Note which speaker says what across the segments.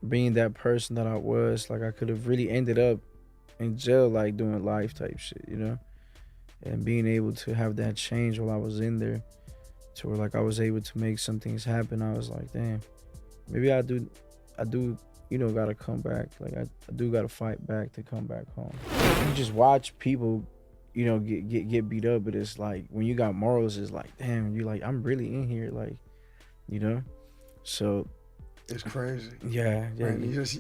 Speaker 1: being that person that I was, like I could have really ended up in jail, like doing life type shit, you know? And being able to have that change while I was in there to where like I was able to make some things happen. I was like, damn, maybe I do, gotta come back. Like I do gotta fight back to come back home. You just watch people, get beat up, but it's like when you got morals, it's like, damn, you're like, I'm really in here, like, you know? So
Speaker 2: It's crazy.
Speaker 1: yeah,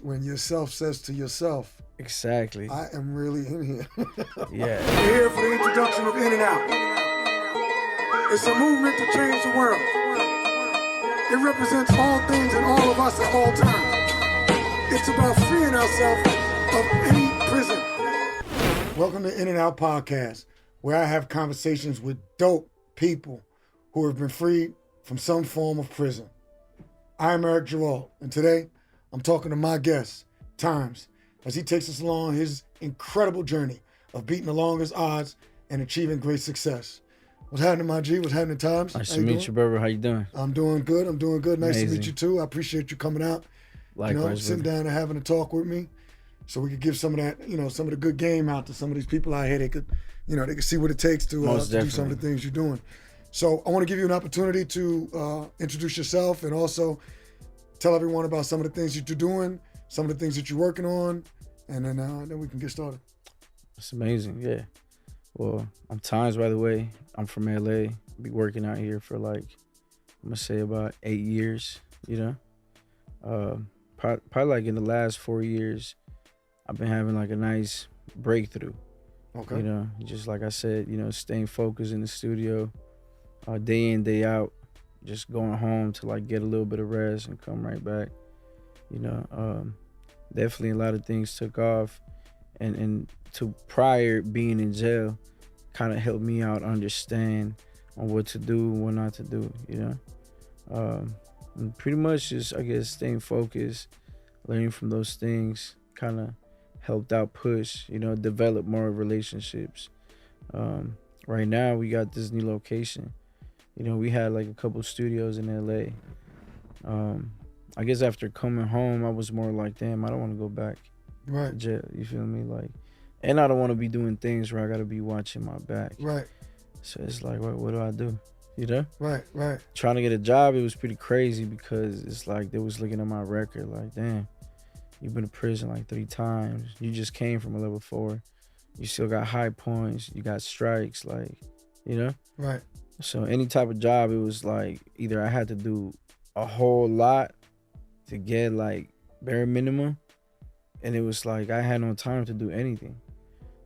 Speaker 2: When yourself says to yourself,
Speaker 1: exactly.
Speaker 2: I am really in here.
Speaker 1: Yeah.
Speaker 2: We're here for the introduction of In and Out. It's a movement to change the world. It represents all things and all of us at all times. It's about freeing ourselves of any prison. Welcome to In and Out Podcast, where I have conversations with dope people who have been freed from some form of prison. I'm Eric Gerald, and today I'm talking to my guest, Times, as he takes us along his incredible journey of beating the longest odds and achieving great success. What's happening, my G? What's happening, Times?
Speaker 1: Nice to meet you, brother. How you doing?
Speaker 2: I'm doing good. Nice
Speaker 1: Amazing.
Speaker 2: to meet you, too. I appreciate you coming out.
Speaker 1: Likewise,
Speaker 2: sitting down and having a talk with me so we could give some of that, some of the good game out to some of these people out here. They could see what it takes to do some of the things you're doing. So I want to give you an opportunity to introduce yourself and also tell everyone about some of the things that you're doing, some of the things that you're working on, and then we can get started.
Speaker 1: It's amazing, yeah. Well, I'm Times, by the way. I'm from LA. Be working out here for I'm gonna say about 8 years, Probably like in the last 4 years, I've been having like a nice breakthrough.
Speaker 2: Okay.
Speaker 1: Just like I said, staying focused in the studio, day in, day out, just going home to like get a little bit of rest and come right back. Definitely a lot of things took off, and to prior being in jail kind of helped me out understand on what to do, what not to do, and pretty much just, I guess, staying focused, learning from those things kind of helped out push, develop more relationships. Right now we got this new location. We had like a couple studios in LA. I guess after coming home, I was more like, damn, I don't want to go back to jail. You feel me? And I don't want to be doing things where I got to be watching my back.
Speaker 2: Right.
Speaker 1: So it's like, what do I do?
Speaker 2: Right.
Speaker 1: Trying to get a job, it was pretty crazy because it's like they was looking at my record like, damn, you've been to prison like 3 times. You just came from a level 4. You still got high points. You got strikes,
Speaker 2: Right.
Speaker 1: So any type of job, it was like either I had to do a whole lot to get like bare minimum, and it was like I had no time to do anything.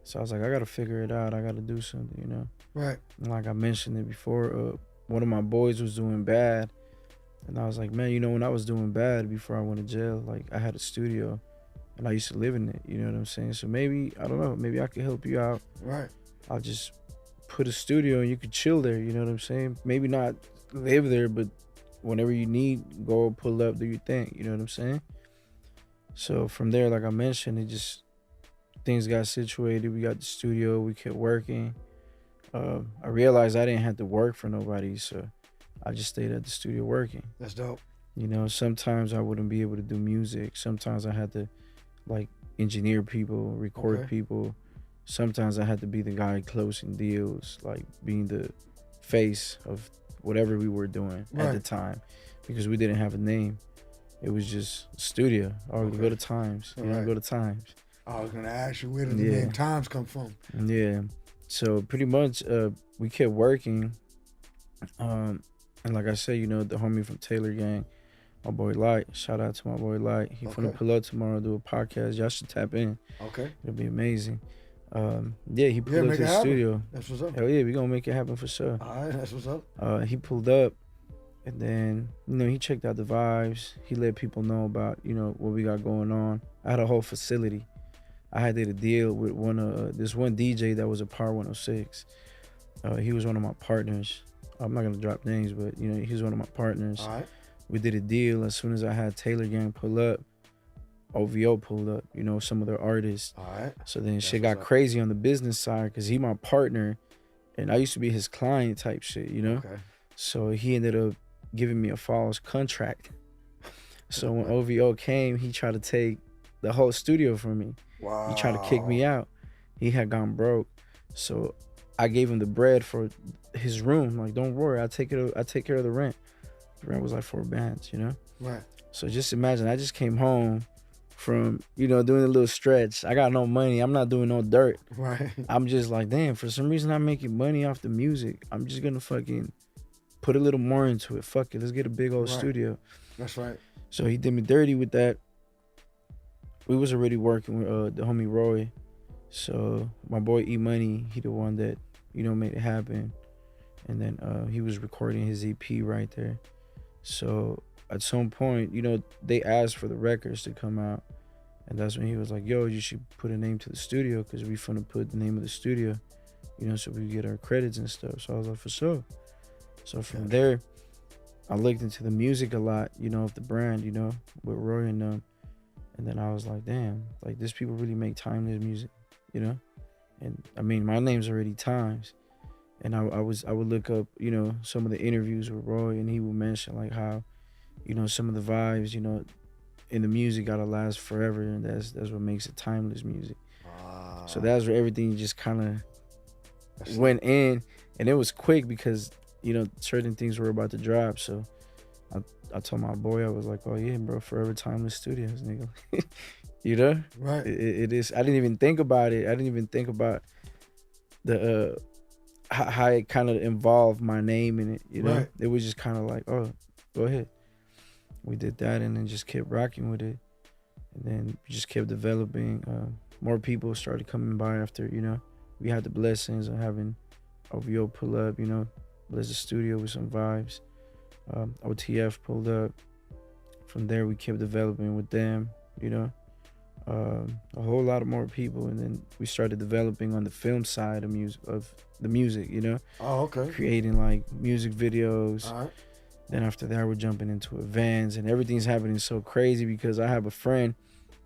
Speaker 1: So I was like, I gotta figure it out. I gotta do something,
Speaker 2: Right.
Speaker 1: And like I mentioned it before, one of my boys was doing bad, and I was like, man, when I was doing bad before I went to jail, like I had a studio, and I used to live in it. You know what I'm saying? So maybe, I don't know, maybe I could help you out.
Speaker 2: Right.
Speaker 1: I'll just put a studio and you could chill there, you know what I'm saying? Maybe not live there, but whenever you need, go pull up, do your thing, you know what I'm saying? So from there, like I mentioned, things got situated. We got the studio, we kept working. I realized I didn't have to work for nobody, so I just stayed at the studio working.
Speaker 2: That's dope.
Speaker 1: Sometimes I wouldn't be able to do music. Sometimes I had to like engineer people, record people. Sometimes I had to be the guy closing deals, like being the face of whatever we were doing at the time, because we didn't have a name. It was just studio. Or go to Times. Go to Times.
Speaker 2: I was gonna ask you, where did the name Times come from?
Speaker 1: Yeah. So pretty much we kept working. And like I said, the homie from Taylor Gang, my boy Light. Shout out to my boy Light. He finna pull up tomorrow, do a podcast. Y'all should tap in.
Speaker 2: Okay.
Speaker 1: It'll be amazing. He pulled up to the studio.
Speaker 2: That's what's up.
Speaker 1: Hell yeah, we gonna make it happen for sure.
Speaker 2: All right, that's what's up.
Speaker 1: He pulled up, and then he checked out the vibes. He let people know about what we got going on. I had a whole facility. I had did a deal with this one DJ that was a Power 106. He was one of my partners. I'm not gonna drop names, but he was one of my partners.
Speaker 2: All right.
Speaker 1: We did a deal. As soon as I had Taylor Gang pull up, OVO pulled up, some of their artists.
Speaker 2: All right.
Speaker 1: So then shit got crazy on the business side because he my partner, and I used to be his client type shit,
Speaker 2: Okay.
Speaker 1: So he ended up giving me a false contract. So when OVO came, he tried to take the whole studio from me.
Speaker 2: Wow.
Speaker 1: He tried to kick me out. He had gone broke. So I gave him the bread for his room. Like, don't worry, I take care of the rent. The rent was like $4 bands, you know?
Speaker 2: Right.
Speaker 1: So just imagine, I just came home from, doing a little stretch. I got no money. I'm not doing no dirt.
Speaker 2: Right.
Speaker 1: I'm just like, damn, for some reason I'm making money off the music. I'm just gonna fucking put a little more into it. Fuck it, let's get a big old studio.
Speaker 2: That's right.
Speaker 1: So he did me dirty with that. We was already working with the homie Roy. So my boy E Money, he the one that, made it happen. And then he was recording his EP right there. So at some point, they asked for the records to come out. And that's when he was like, yo, you should put a name to the studio, because we finna put the name of the studio, so we get our credits and stuff. So I was like, for sure. So from there, I looked into the music a lot, of the brand, with Roy and them. And then I was like, damn, like, these people really make timeless music, And I mean, my name's already Times. And I would look up, some of the interviews with Roy, and he would mention like how, some of the vibes, in the music gotta last forever, and that's what makes it timeless music. So that's where everything just kind of went in, and it was quick because certain things were about to drop. So I told my boy, I was like, oh yeah, bro, forever timeless studios, nigga.
Speaker 2: Right.
Speaker 1: It is. I didn't even think about it. I didn't even think about the how it kind of involved my name in it.
Speaker 2: Right.
Speaker 1: It was just kind of like, oh, go ahead. We did that, and then just kept rocking with it, and then we just kept developing. More people started coming by after, we had the blessings of having OVO pull up, bless the studio with some vibes. OTF pulled up. From there, we kept developing with them, a whole lot of more people, and then we started developing on the film side of the music,
Speaker 2: Oh, okay.
Speaker 1: creating like music videos.
Speaker 2: All right.
Speaker 1: Then after that, we're jumping into events, and everything's happening so crazy because I have a friend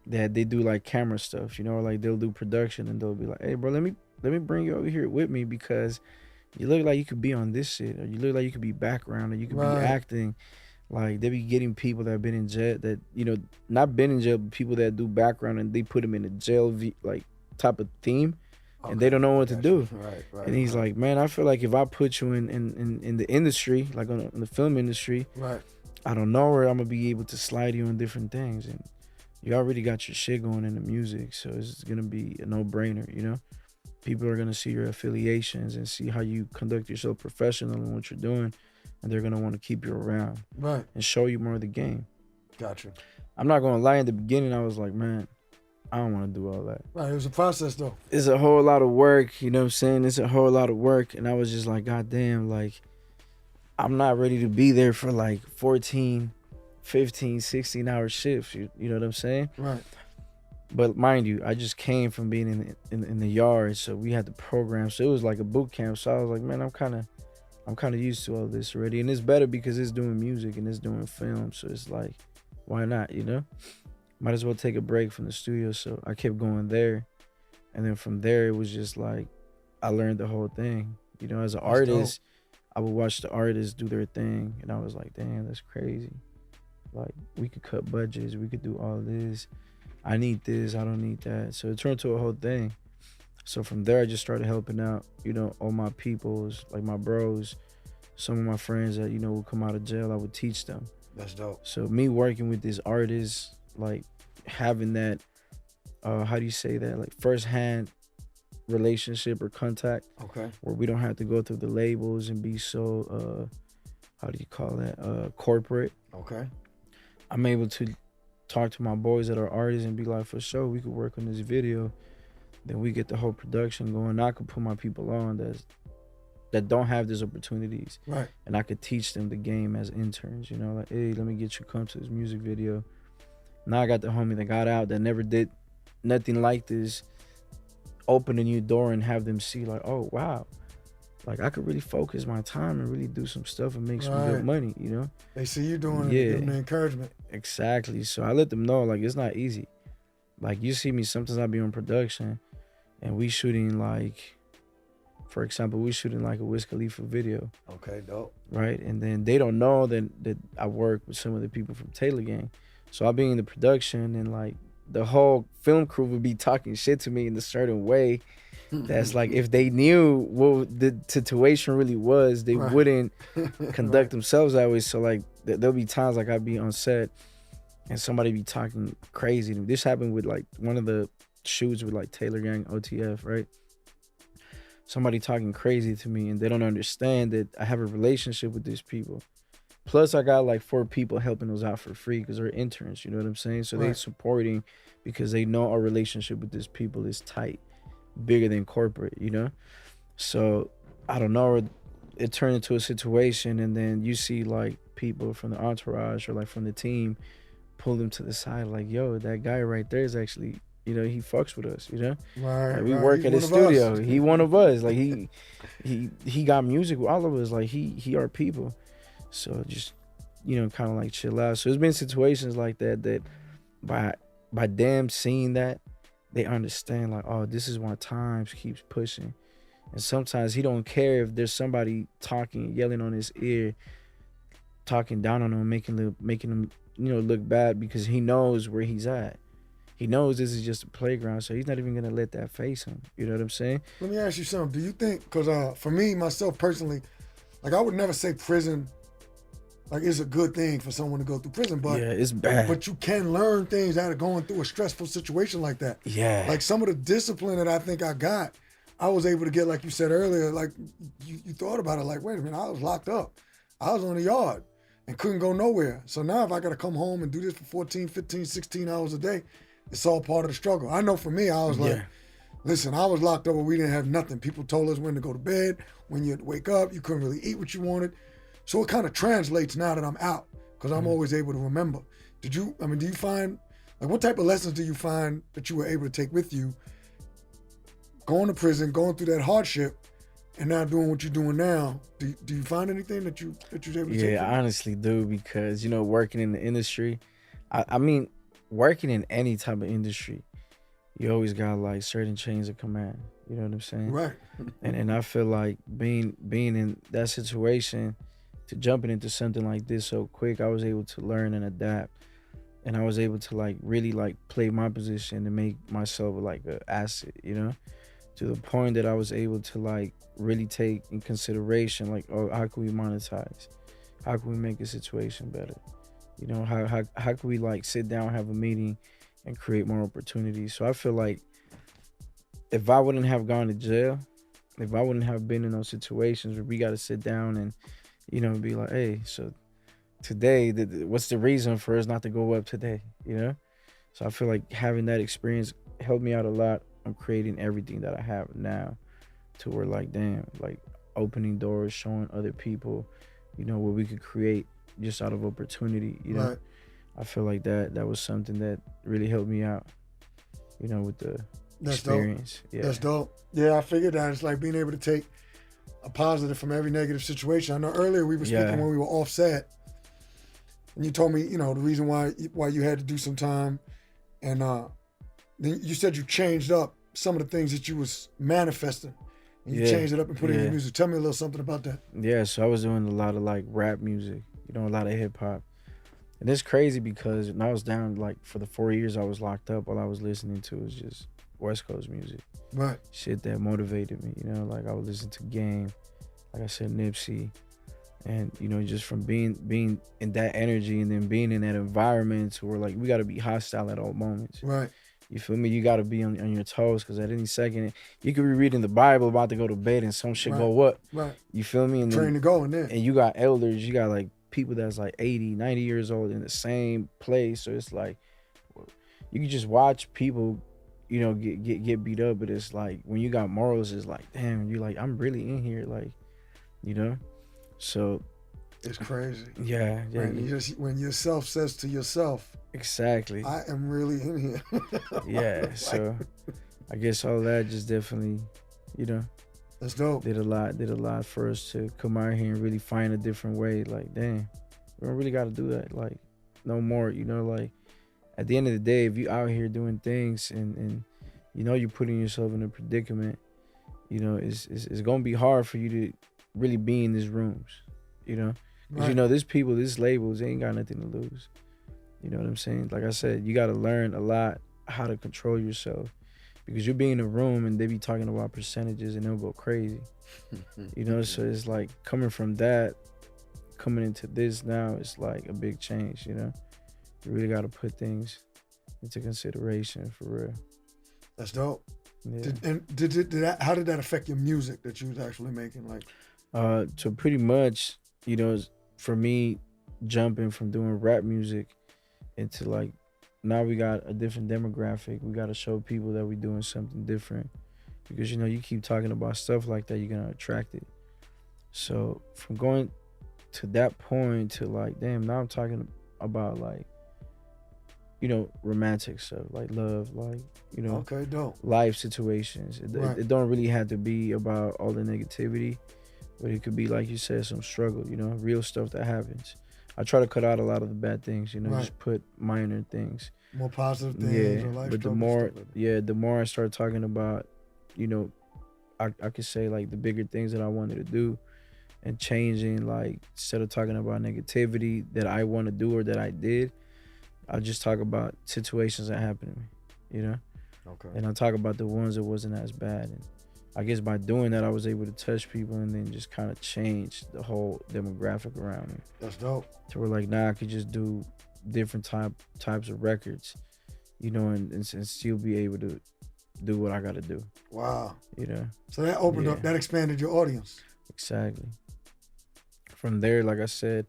Speaker 1: that they do like camera stuff, like they'll do production, and they'll be like, hey bro, let me bring you over here with me because you look like you could be on this shit, or you look like you could be background, or you could be acting. Like, they be getting people that have been in jail, that, not been in jail, but people that do background, and they put them in a jail like type of theme, and they don't know what to do.
Speaker 2: Right.
Speaker 1: And he's like, man, I feel like if I put you in the industry, like in the film industry,
Speaker 2: right,
Speaker 1: I don't know where I'm gonna be able to slide you on different things, and you already got your shit going in the music, so it's gonna be a no-brainer. People are gonna see your affiliations and see how you conduct yourself professionally in what you're doing, and they're gonna want to keep you around,
Speaker 2: right,
Speaker 1: and show you more of the game.
Speaker 2: Gotcha.
Speaker 1: I'm not gonna lie, in the beginning I was like, man, I don't want to do all that.
Speaker 2: Right, it was a process though.
Speaker 1: It's a whole lot of work, you know what I'm saying? It's a whole lot of work, and I was just like, God damn, like, I'm not ready to be there for like 14, 15, 16-hour shifts, you know what I'm saying?
Speaker 2: Right.
Speaker 1: But mind you, I just came from being in the yard, so we had the program, so it was like a boot camp. So I was like, man, I'm kind of used to all this already, and it's better because it's doing music and it's doing film, so it's like, why not, Might as well take a break from the studio. So I kept going there, and then from there it was just like I learned the whole thing. As an artist, I would watch the artists do their thing, and I was like, damn, that's crazy. Like, we could cut budgets, we could do all this. I need this, I don't need that. So it turned to a whole thing. So from there, I just started helping out, all my peoples, like my bros, some of my friends that, would come out of jail, I would teach them.
Speaker 2: That's dope.
Speaker 1: So me working with these artists, like having that, how do you say that? Like firsthand relationship or contact.
Speaker 2: Okay.
Speaker 1: Where we don't have to go through the labels and be so, how do you call that? Corporate.
Speaker 2: Okay.
Speaker 1: I'm able to talk to my boys that are artists and be like, for sure, we could work on this video. Then we get the whole production going. I could put my people on that don't have these opportunities.
Speaker 2: Right.
Speaker 1: And I could teach them the game as interns, like, hey, let me get you come to this music video. Now I got the homie that got out that never did nothing like this, open a new door and have them see like, oh, wow. Like, I could really focus my time and really do some stuff and make some good money,
Speaker 2: They see you doing it, give them the encouragement.
Speaker 1: Exactly. So I let them know, like, it's not easy. Like, you see me, sometimes I be on production and we shooting like, for example, we shooting like a Wiz Khalifa video.
Speaker 2: Okay, dope.
Speaker 1: Right? And then they don't know that I work with some of the people from Taylor Gang. So I'll be in the production and like the whole film crew would be talking shit to me in a certain way. That's like if they knew what the situation really was, they
Speaker 2: Right.
Speaker 1: wouldn't conduct
Speaker 2: Right.
Speaker 1: themselves that way. So like there'll be times like I'd be on set and somebody be talking crazy to me. This happened with like one of the shoots with like Taylor Gang OTF, right? Somebody talking crazy to me and they don't understand that I have a relationship with these people. Plus, I got like 4 people helping us out for free because they're interns. You know what I'm saying? So they
Speaker 2: Right.
Speaker 1: supporting because they know our relationship with these people is tight, bigger than corporate. You know. So I don't know. It turned into a situation, and then you see like people from the entourage or like from the team pull them to the side, like, "Yo, that guy right there is actually." You know, he fucks with us, you know?
Speaker 2: Right.
Speaker 1: Like we
Speaker 2: Right.
Speaker 1: work
Speaker 2: He's
Speaker 1: at
Speaker 2: one
Speaker 1: his
Speaker 2: of us.
Speaker 1: studio. He one of us. Like he got music with all of us. Like he our people. So just kind of like chill out. So there's been situations like that by by them seeing that, they understand like, oh, this is why times keeps pushing. And sometimes he don't care if there's somebody talking, yelling on his ear, talking down on him, making him look bad because he knows where he's at. He knows this is just a playground, so he's not even gonna let that face him. You know what I'm saying?
Speaker 2: Let me ask you something. Do you think? Because for me, myself personally, like I would never say prison like it's a good thing for someone to go through prison,
Speaker 1: Yeah, it's bad.
Speaker 2: but you can learn things out of going through a stressful situation like that.
Speaker 1: Yeah.
Speaker 2: Like some of the discipline that I think I got, I was able to get, like you said earlier, like you thought about it, like, wait a minute, I was locked up. I was on the yard and couldn't go nowhere. So now if I got to come home and do this for 14, 15, 16 hours a day, it's all part of the struggle. I know for me, I was like, listen, I was locked up where we didn't have nothing. People told us when to go to bed, when you'd wake up, you couldn't really eat what you wanted. So it kind of translates now that I'm out because I'm always able to remember. Do you find, like, what type of lessons do you find that you were able to take with you going to prison, going through that hardship, and now doing what you're doing now? Do you find anything that you're able to take?
Speaker 1: Yeah, I honestly do because working in the industry, I mean, working in any type of industry, you always got like certain chains of command. You know what I'm saying?
Speaker 2: Right.
Speaker 1: And I feel like being in that situation, to jumping into something like this so quick, I was able to learn and adapt, and I was able to like really like play my position and make myself like an asset. To the point that I was able to like really take in consideration like, oh, how can we monetize? How can we make a situation better? How can we like sit down, have a meeting, and create more opportunities? So I feel like if I wouldn't have gone to jail, if I wouldn't have been in those situations where we got to sit down and be like, hey, so today, what's the reason for us not to go up today? So I feel like having that experience helped me out a lot on creating everything that I have now, to where like, damn, like opening doors, showing other people, what we could create just out of opportunity.
Speaker 2: Right.
Speaker 1: I feel like that was something that really helped me out, with the experience.
Speaker 2: Dope.
Speaker 1: Yeah.
Speaker 2: That's dope. Yeah, I figured that. It's like being able to take a positive from every negative situation. I know earlier we were speaking when we were offset, and you told me, the reason why you had to do some time, and then you said you changed up some of the things that you was manifesting, and you changed it up and put it in your music. Tell me a little something about that.
Speaker 1: Yeah, so I was doing a lot of like rap music, a lot of hip hop. And it's crazy because when I was down, like for the 4 years I was locked up, all I was listening to was just West Coast music.
Speaker 2: Right.
Speaker 1: Shit that motivated me, like I would listen to Game, like I said, Nipsey. And, just from being in that energy and then being in that environment where like we gotta be hostile at all moments.
Speaker 2: Right.
Speaker 1: You feel me? You gotta be on your toes because at any second you could be reading the Bible about to go to bed and some shit go up.
Speaker 2: Right.
Speaker 1: You feel me? And
Speaker 2: train to go in there.
Speaker 1: And you got elders, you got like people that's like 80, 90 years old in the same place. So it's like you can just watch people, get beat up, but it's like when you got morals, it's like, damn, you like, I'm really in here, like, so
Speaker 2: it's crazy.
Speaker 1: Yeah.
Speaker 2: When yourself says to yourself,
Speaker 1: exactly,
Speaker 2: I am really in here.
Speaker 1: Yeah. So I guess all that just definitely,
Speaker 2: that's dope.
Speaker 1: Did a lot for us to come out here and really find a different way. Like, damn, we don't really got to do that. Like, no more. Like, at the end of the day, if you out here doing things and you're putting yourself in a predicament, it's gonna be hard for you to really be in these rooms. Because
Speaker 2: Right.
Speaker 1: these people, these labels, they ain't got nothing to lose. You know what I'm saying? Like I said, you got to learn a lot how to control yourself because you'll be in a room and they be talking about percentages and they'll go crazy. You know, so it's like coming from that, coming into this now, it's like a big change. You know, you really got to put things into consideration for real.
Speaker 2: That's dope.
Speaker 1: Yeah.
Speaker 2: How did that affect your music that you was actually making? Like,
Speaker 1: So pretty much, you know, for me, jumping from doing rap music into like now we got a different demographic. We got to show people that we're doing something different because you know you keep talking about stuff like that, you're gonna attract it. So from going to that point to like, damn, now I'm talking about like, you know, romantic stuff like love, like you know,
Speaker 2: okay, dope.
Speaker 1: life situations.
Speaker 2: Right.
Speaker 1: It don't really have to be about all the negativity, but it could be like you said, some struggle. You know, real stuff that happens. I try to cut out a lot of the bad things. You know,
Speaker 2: Right.
Speaker 1: just put minor things.
Speaker 2: More positive things
Speaker 1: Yeah,
Speaker 2: or life
Speaker 1: but the
Speaker 2: struggles,
Speaker 1: more,
Speaker 2: stuff like that.
Speaker 1: yeah, the more I start talking about, you know, I could say like the bigger things that I wanted to do, and changing like instead of talking about negativity that I want to do or that I did, I just talk about situations that happened to me, you know,
Speaker 2: Okay.
Speaker 1: and I talk about the ones that wasn't as bad. And I guess by doing that, I was able to touch people and then just kind of change the whole demographic around me.
Speaker 2: That's dope.
Speaker 1: To where like now I could just do different types of records, you know, and still be able to do what I got to do.
Speaker 2: Wow.
Speaker 1: You know.
Speaker 2: So that opened up, that expanded your audience.
Speaker 1: Exactly. From there, like I said,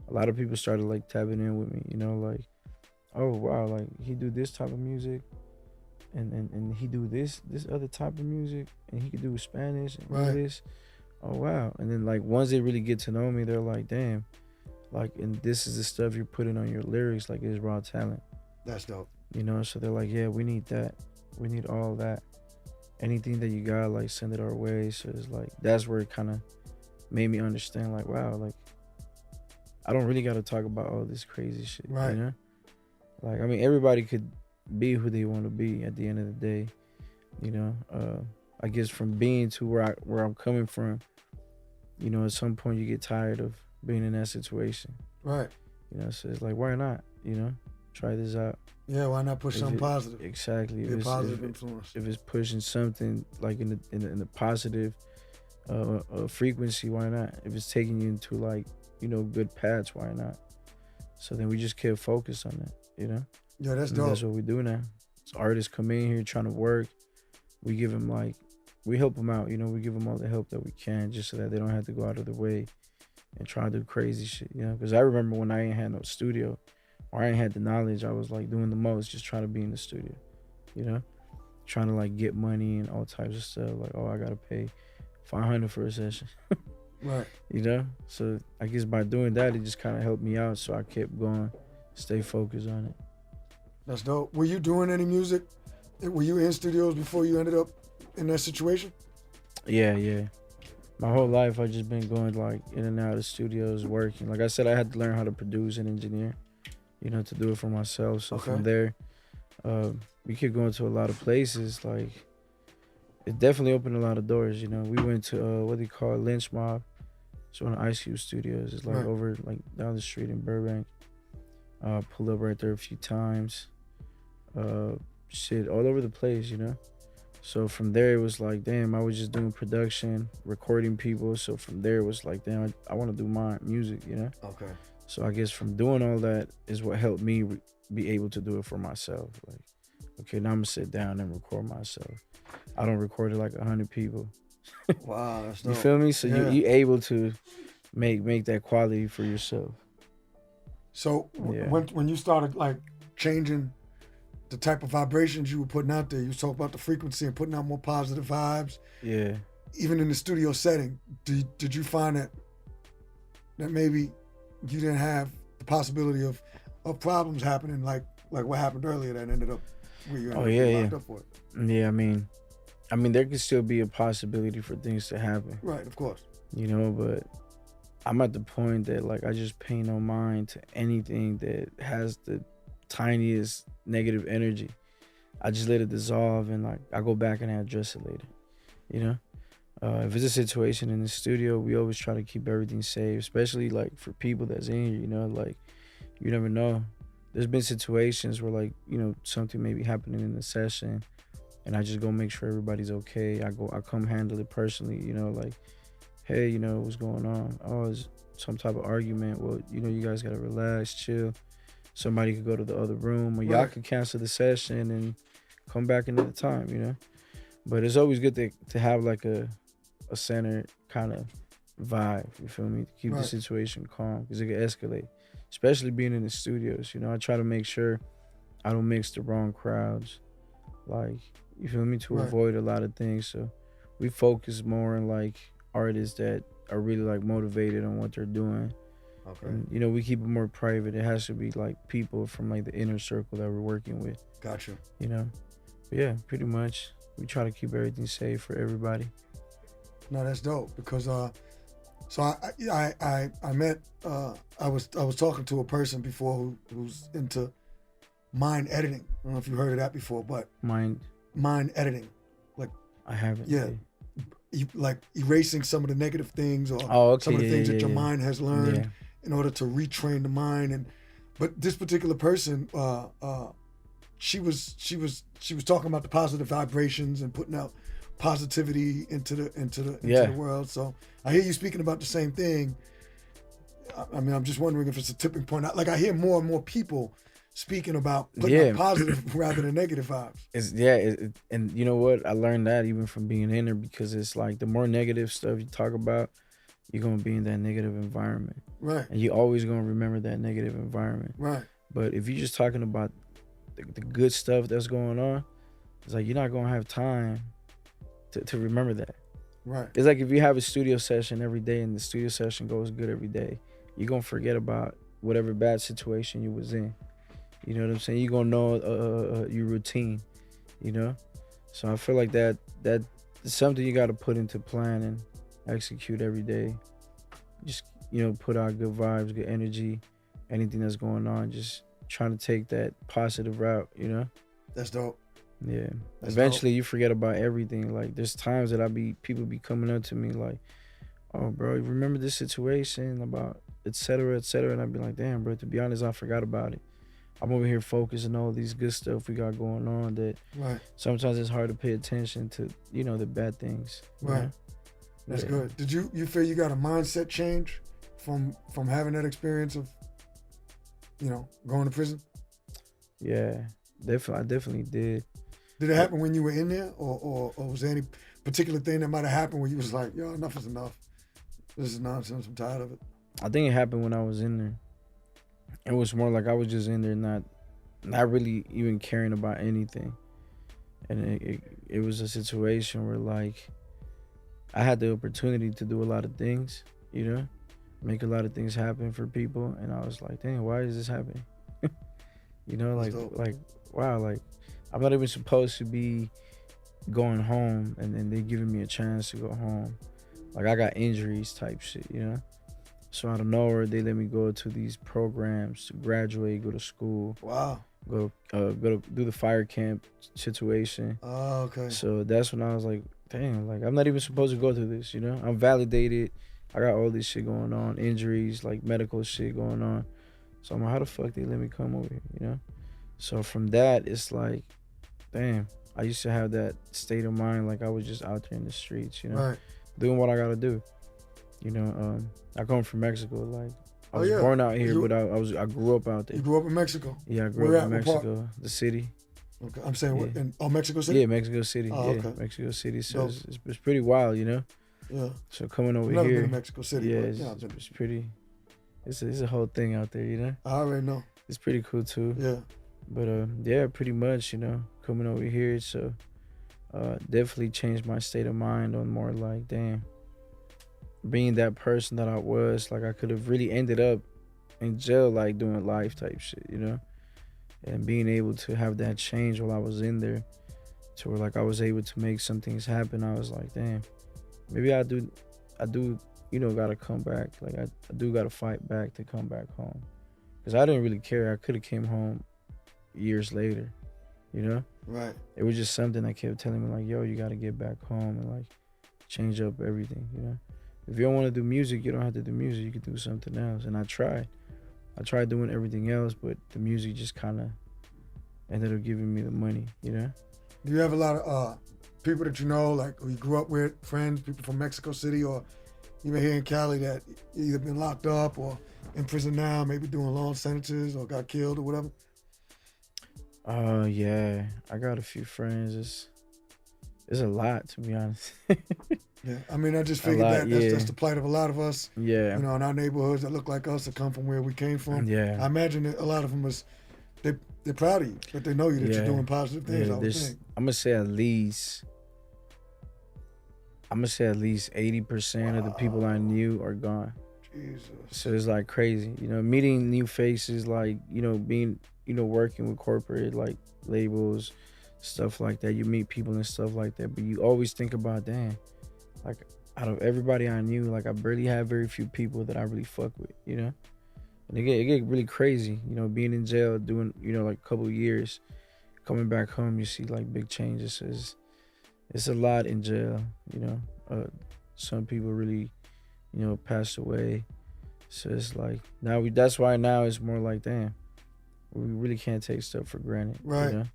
Speaker 1: a lot of people started like tapping in with me, you know, like, oh wow, like he do this type of music and he do this other type of music and he could do Spanish and
Speaker 2: Right.
Speaker 1: do this. Oh wow. And then like once they really get to know me, they're like, damn, like and this is the stuff you're putting on your lyrics, like it's raw talent.
Speaker 2: That's dope.
Speaker 1: You know, so they're like, yeah, we need that. We need all that. Anything that you got, like send it our way. So it's like that's where it kind of made me understand, like, wow, like I don't really got to talk about all this crazy shit.
Speaker 2: Right.
Speaker 1: You know, like I mean, everybody could be who they want to be at the end of the day. You know, I guess from being to where I'm coming from, you know, at some point you get tired of being in that situation.
Speaker 2: Right.
Speaker 1: You know, so it's like, why not? You know, try this out.
Speaker 2: Yeah, why not push something positive?
Speaker 1: Exactly.
Speaker 2: Be a positive influence.
Speaker 1: If it's pushing something like in the positive frequency, why not? If it's taking you into like, you know, good paths, why not? So then we just kept focused on that, you know?
Speaker 2: Yeah, that's
Speaker 1: And
Speaker 2: dope.
Speaker 1: that's what we do now. So artists come in here trying to work. We give them like, we help them out, you know, we give them all the help that we can just so that they don't have to go out of their way and try to do crazy shit, you know? Because I remember when I ain't had no studio or I ain't had the knowledge, I was like doing the most, just trying to be in the studio, you know? Trying to like get money and all types of stuff. Like, oh, I got to pay $500 for a session.
Speaker 2: Right.
Speaker 1: You know? So I guess by doing that, it just kind of helped me out. So I kept going, stay focused on it.
Speaker 2: That's dope. Were you doing any music? Were you in studios before you ended up in that situation?
Speaker 1: Yeah. My whole life, I just been going like in and out of studios, working. Like I said, I had to learn how to produce and engineer, you know, to do it for myself. So
Speaker 2: Okay.
Speaker 1: from there, we kept going to a lot of places. Like it definitely opened a lot of doors. You know, we went to what they call Lynch Mob. It's one of Ice Cube studios. It's like
Speaker 2: Right.
Speaker 1: over like down the street in Burbank. Pulled up right there a few times. Shit all over the place, you know. So from there it was like, damn, I was just doing production, recording people. So from there it was like, damn, I want to do my music, you know.
Speaker 2: Okay.
Speaker 1: So I guess from doing all that is what helped me be able to do it for myself. Like, okay, now I'm gonna sit down and record myself. I don't record it like 100 people.
Speaker 2: Wow, that's
Speaker 1: You
Speaker 2: dope.
Speaker 1: feel me? So
Speaker 2: Yeah.
Speaker 1: you able to make that quality for yourself.
Speaker 2: So
Speaker 1: Yeah.
Speaker 2: when you started like changing the type of vibrations you were putting out there, you talk about the frequency and putting out more positive vibes.
Speaker 1: Yeah.
Speaker 2: Even in the studio setting, did you find that maybe you didn't have the possibility of problems happening like what happened earlier that ended up where you ended up getting locked up for it?
Speaker 1: Yeah, I mean there could still be a possibility for things to happen.
Speaker 2: Right, of course.
Speaker 1: You know, but I'm at the point that like I just pay no mind to anything that has the tiniest negative energy. I just let it dissolve and like I go back and I address it later. You know? If it's a situation in the studio, we always try to keep everything safe, especially like for people that's in here, you know, like you never know there's been situations where like, something may be happening in the session and I just go make sure everybody's okay. I come handle it personally, like, hey, what's going on? Oh, it's some type of argument. Well, you guys gotta relax, chill. Somebody could go to the other room or y'all
Speaker 2: Right.
Speaker 1: could cancel the session and come back another time. But it's always good to have like a centered kind of vibe, you feel me? To keep the
Speaker 2: Right.
Speaker 1: situation calm because it can escalate. Especially being in the studios, I try to make sure I don't mix the wrong crowds. Like, you feel me? To
Speaker 2: Right.
Speaker 1: avoid a lot of things. So we focus more on like artists that are really like motivated on what they're doing.
Speaker 2: Okay.
Speaker 1: And we keep it more private. It has to be like people from like the inner circle that we're working with.
Speaker 2: Gotcha.
Speaker 1: But yeah, pretty much we try to keep everything safe for everybody.
Speaker 2: No, that's dope because so I met I was talking to a person before who's into mind editing. I don't know if you heard of that before, but
Speaker 1: Mind
Speaker 2: editing, like
Speaker 1: I haven't.
Speaker 2: Yeah. Like erasing some of the negative things or
Speaker 1: Okay,
Speaker 2: some of the things that your
Speaker 1: yeah.
Speaker 2: mind has learned
Speaker 1: Yeah.
Speaker 2: in order to retrain the mind. But this particular person, she was talking about the positive vibrations and putting out positivity into the world. So I hear you speaking about the same thing. I mean, I'm just wondering if it's a tipping point. Like I hear more and more people speaking about putting out positive rather than negative vibes.
Speaker 1: And you know what? I learned that even from being in there because it's like the more negative stuff you talk about, you're gonna be in that negative environment.
Speaker 2: Right.
Speaker 1: And you always gonna remember that negative environment.
Speaker 2: Right.
Speaker 1: But if you're just talking about the good stuff that's going on, it's like you're not gonna have time to remember that.
Speaker 2: Right.
Speaker 1: It's like if you have a studio session every day and the studio session goes good every day, you're gonna forget about whatever bad situation you was in. You know what I'm saying? You're gonna know your routine, So I feel like that is something you gotta put into plan and execute every day. Just, put out good vibes, good energy, anything that's going on, just trying to take that positive route,
Speaker 2: That's dope.
Speaker 1: Yeah.
Speaker 2: That's
Speaker 1: Eventually you forget about everything. Like there's times that people be coming up to me like, oh bro, you remember this situation about et cetera, and I'd be like, damn bro, to be honest, I forgot about it. I'm over here focusing on all these good stuff we got going on that
Speaker 2: Right.
Speaker 1: sometimes it's hard to pay attention to, the bad things.
Speaker 2: Right. That's good. Did you feel you got a mindset change from having that experience of, going to prison?
Speaker 1: Yeah, definitely. I definitely did.
Speaker 2: Did it happen when you were in there, or was there any particular thing that might have happened where you was like, yo, enough is enough. This is nonsense. I'm tired of it.
Speaker 1: I think it happened when I was in there. It was more like I was just in there, not really even caring about anything, and it was a situation where like I had the opportunity to do a lot of things, make a lot of things happen for people, and I was like, dang, why is this happening? Like wow, like I'm not even supposed to be going home, and then they giving me a chance to go home. Like I got injuries type shit, So out of nowhere, they let me go to these programs to graduate, go to school.
Speaker 2: Wow.
Speaker 1: Go to do the fire camp situation.
Speaker 2: Oh, okay.
Speaker 1: So that's when I was like, damn, like I'm not even supposed to go through this, I'm validated. I got all this shit going on, injuries, like medical shit going on. So I'm like, how the fuck they let me come over here, So from that, it's like, damn, I used to have that state of mind like I was just out there in the streets,
Speaker 2: Right.
Speaker 1: doing what I gotta do. I come from Mexico, like I was born out here, but I grew up out there.
Speaker 2: You grew up in Mexico?
Speaker 1: Yeah, I grew up in Mexico, the city.
Speaker 2: Okay, I'm saying what?
Speaker 1: Yeah.
Speaker 2: Mexico City?
Speaker 1: Yeah, Mexico City.
Speaker 2: Oh,
Speaker 1: yeah,
Speaker 2: okay.
Speaker 1: Mexico City. So it's pretty wild,
Speaker 2: Yeah.
Speaker 1: So coming over
Speaker 2: I've never
Speaker 1: here,
Speaker 2: been to Mexico City.
Speaker 1: yeah,
Speaker 2: But,
Speaker 1: it's pretty. It's a whole thing out there,
Speaker 2: I already know.
Speaker 1: It's pretty cool too.
Speaker 2: Yeah.
Speaker 1: But yeah, pretty much, coming over here, so definitely changed my state of mind on more like, damn, being that person that I was, like I could have really ended up in jail, like doing life type shit, and being able to have that change while I was in there, to where like I was able to make some things happen. I was like, damn, maybe I do, gotta come back. Like I do gotta fight back to come back home, because I didn't really care. I could have came home years later,
Speaker 2: Right.
Speaker 1: It was just something that kept telling me like, yo, you gotta get back home and like change up everything, If you don't want to do music, you don't have to do music. You can do something else. And I tried. I tried doing everything else, but the music just kind of ended up giving me the money, you know?
Speaker 2: Do you have a lot of people that you know, like who you grew up with, friends, people from Mexico City or even here in Cali that either been locked up or in prison now, maybe doing long sentences or got killed or whatever?
Speaker 1: Yeah, I got a few friends. It's a lot, to be honest.
Speaker 2: Yeah, I mean, I just
Speaker 1: A
Speaker 2: figured
Speaker 1: lot,
Speaker 2: that that's
Speaker 1: yeah.
Speaker 2: that's the plight of a lot of us,
Speaker 1: Yeah,
Speaker 2: you know, in our neighborhoods that look like us, that come from where we came from.
Speaker 1: yeah,
Speaker 2: I imagine that a lot of them they're proud of you, but they know you that you're
Speaker 1: yeah,
Speaker 2: doing positive things.
Speaker 1: yeah.
Speaker 2: I would think.
Speaker 1: I'm gonna say at least, 80% of the people I
Speaker 2: Wow,
Speaker 1: knew are gone. So
Speaker 2: Jesus.
Speaker 1: it's like crazy, you know, meeting new faces, like, you know, being, you know, working with corporate like labels, stuff like that. You meet people and stuff like that, but you always think about, damn, like out of everybody I knew, like I barely had very few people that I really fuck with, you know. And it get really crazy, you know, being in jail, doing, you know, like a couple of years, coming back home, you see like big changes. So it's a lot in jail, you know. Some people really, you know, passed away. So it's like now that's why now it's more like, damn, we really can't take stuff for granted, you
Speaker 2: Right.
Speaker 1: know.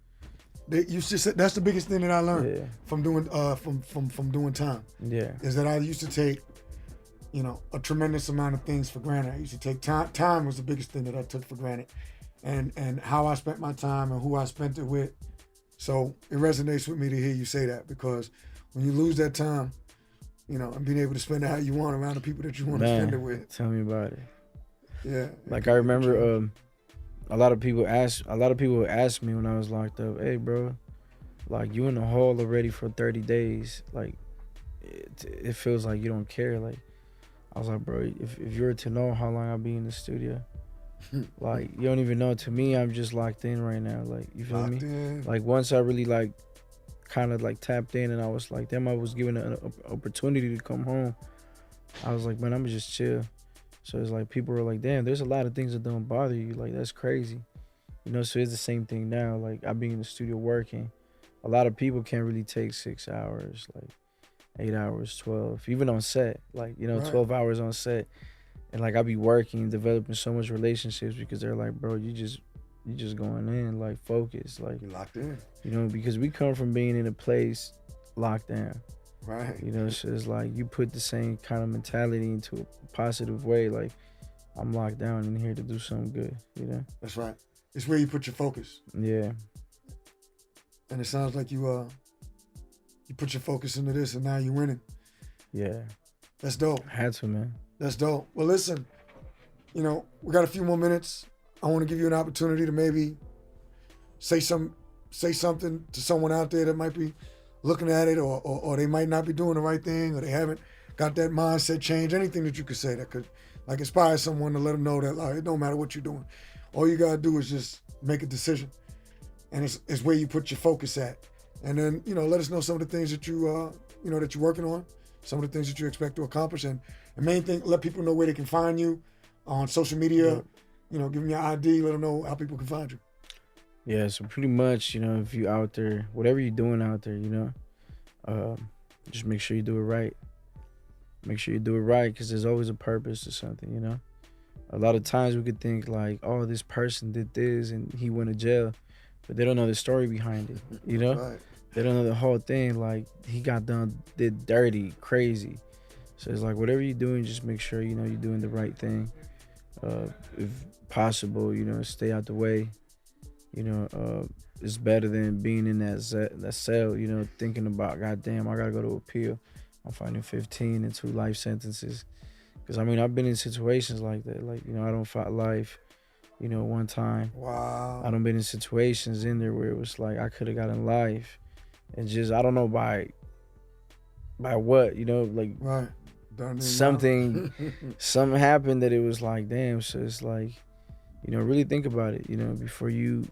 Speaker 2: You just said that's the biggest thing that I learned
Speaker 1: Yeah,
Speaker 2: from doing from doing time
Speaker 1: yeah,
Speaker 2: is that I used to take, you know, a tremendous amount of things for granted. I used to take time. Time was the biggest thing that I took for granted, and how I spent my time and who I spent it with. So it resonates with me to hear you say that, because when you lose that time, you know, and being able to spend it how you want around the people that you want to spend it
Speaker 1: man,
Speaker 2: with,
Speaker 1: tell me about it.
Speaker 2: yeah,
Speaker 1: Like I
Speaker 2: it can change.
Speaker 1: remember, a lot of people asked me when I was locked up, hey, bro, like you in the hall already for 30 days, like it feels like you don't care. Like I was like, bro, if you were to know how long I'll be in the studio, like you don't even know. To me, I'm just locked in right now. Like, you feel
Speaker 2: Locked
Speaker 1: me?
Speaker 2: in.
Speaker 1: Like once I really like kind of like tapped in and I was like, damn, I was given an opportunity to come home. I was like, man, I'm just chill. So it's like people were like, damn, there's a lot of things that don't bother you. Like that's crazy. You know, so it's the same thing now. Like I be in the studio working. A lot of people can't really take 6 hours, like 8 hours, 12, even on set. Like, you know,
Speaker 2: Right.
Speaker 1: 12 hours on set. And like I be working, developing so much relationships because they're like, bro, you just going in, like focus. Like,
Speaker 2: You locked in.
Speaker 1: you know, because we come from being in a place locked down.
Speaker 2: Right.
Speaker 1: You know, so it's like you put the same kind of mentality into a positive way. Like, I'm locked down and here to do something good, you know?
Speaker 2: That's right. It's where you put your focus.
Speaker 1: Yeah.
Speaker 2: And it sounds like you put your focus into this and now you're winning.
Speaker 1: Yeah.
Speaker 2: That's dope.
Speaker 1: Had to, man.
Speaker 2: That's dope. Well, listen, you know, we got a few more minutes. I want to give you an opportunity to maybe say something to someone out there that might be looking at it, or they might not be doing the right thing, or they haven't got that mindset change. Anything that you could say that could like inspire someone to let them know that like, it don't matter what you're doing. All you gotta do is just make a decision, and it's where you put your focus at. And then, you know, let us know some of the things that you know, that you're working on, some of the things that you expect to accomplish, and the main thing, let people know where they can find you on social media.
Speaker 1: Yep.
Speaker 2: You know, give them your ID, let them know how people can find you.
Speaker 1: Yeah, so pretty much, you know, if you out there, whatever you're doing out there, you know, just make sure you do it right. Make sure you do it right, because there's always a purpose to something, you know. A lot of times we could think like, oh, this person did this and he went to jail, but they don't know the story behind it, you know.
Speaker 2: Right.
Speaker 1: They don't know the whole thing. Like he did dirty, crazy. So it's like whatever you're doing, just make sure you know you're doing the right thing. If possible, you know, stay out the way. You know, it's better than being in that cell. You know, thinking about, God damn, I gotta go to appeal. I'm fighting 15 and 2 life sentences. Cause I mean, I've been in situations like that. Like, you know, I don't fight life. You know, one time
Speaker 2: Wow.
Speaker 1: I done been in situations in there where it was like I could have gotten life, and just I don't know by what, you know, like
Speaker 2: Right. Done it
Speaker 1: something
Speaker 2: now.
Speaker 1: something happened that it was like, damn. So it's like, you know, really think about it, you know, before you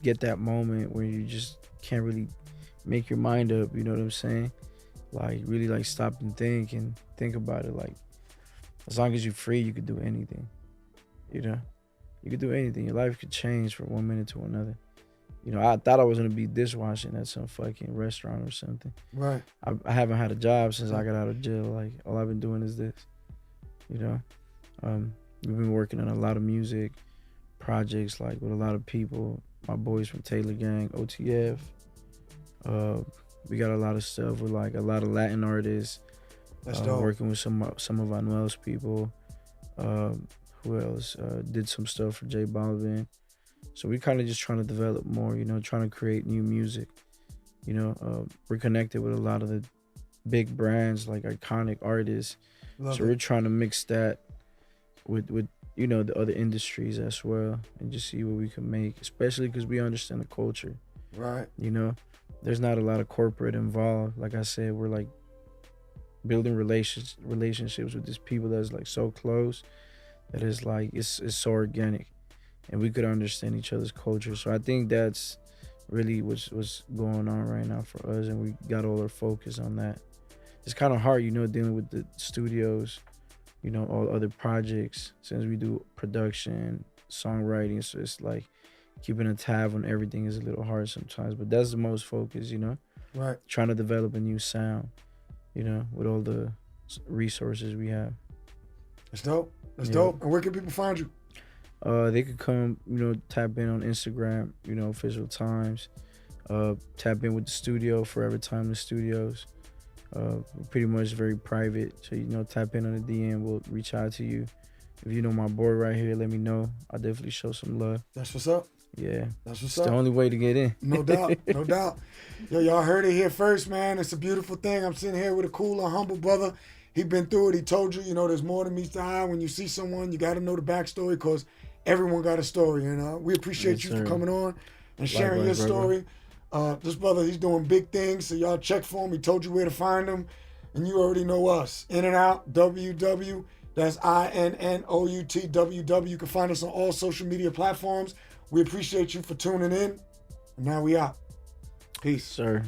Speaker 1: get that moment where you just can't really make your mind up, you know what I'm saying? Like really like stop and think about it. Like as long as you're free, you could do anything, you know. You could do anything. Your life could change from one minute to another. You know, I thought I was gonna be dishwashing at some fucking restaurant or something.
Speaker 2: Right.
Speaker 1: I haven't had a job since I got out of jail. Like all I've been doing is this, you know. We've been working on a lot of music projects, like with a lot of people. My boys from Taylor Gang, OTF. Uh, we got a lot of stuff with like a lot of Latin artists.
Speaker 2: That's dope.
Speaker 1: Working with some of Anuel's people. Who else? Did some stuff for J Balvin. So we kind of just trying to develop more, trying to create new music. We're connected with a lot of the big brands, like iconic artists.
Speaker 2: Love
Speaker 1: so
Speaker 2: it.
Speaker 1: we're trying to mix that with the other industries as well, and just see what we can make, especially because we understand the culture.
Speaker 2: Right.
Speaker 1: There's not a lot of corporate involved. Like I said, we're like building relationships with these people that's like so close that it's like it's so organic, and we could understand each other's culture. So I think that's really what's going on right now for us, and we got all our focus on that. It's kind of hard, dealing with the studios, all other projects, since we do production, songwriting. So it's like keeping a tab on everything is a little hard sometimes, but that's the most focus,
Speaker 2: Right.
Speaker 1: trying to develop a new sound, with all the resources we have.
Speaker 2: That's dope. That's
Speaker 1: Yeah.
Speaker 2: dope. And where can people find you?
Speaker 1: They could come, tap in on Instagram, Official Times. Tap in with the studio, Forever Time the Studios. We're pretty much very private, so tap in on the DM. We'll reach out to you. If you know my boy right here, let me know. I'll definitely show some love.
Speaker 2: That's what's up.
Speaker 1: Yeah,
Speaker 2: That's what's
Speaker 1: it's
Speaker 2: up.
Speaker 1: the only way to get in.
Speaker 2: No doubt. No doubt. Yo, y'all heard it here first, man. It's a beautiful thing. I'm sitting here with a cool and humble brother. He been through it. He told you, there's more than meets the eye. When you see someone, you got to know the backstory, because everyone got a story. And we appreciate
Speaker 1: Yes,
Speaker 2: you
Speaker 1: sir.
Speaker 2: for coming on and sharing
Speaker 1: Likewise,
Speaker 2: your
Speaker 1: brother.
Speaker 2: story. This brother, he's doing big things, so y'all check for him. He told you where to find him. And you already know us. In and Out, WW. That's INNOUTWW. You can find us on all social media platforms. We appreciate you for tuning in. And now we out. Peace.
Speaker 1: Sir.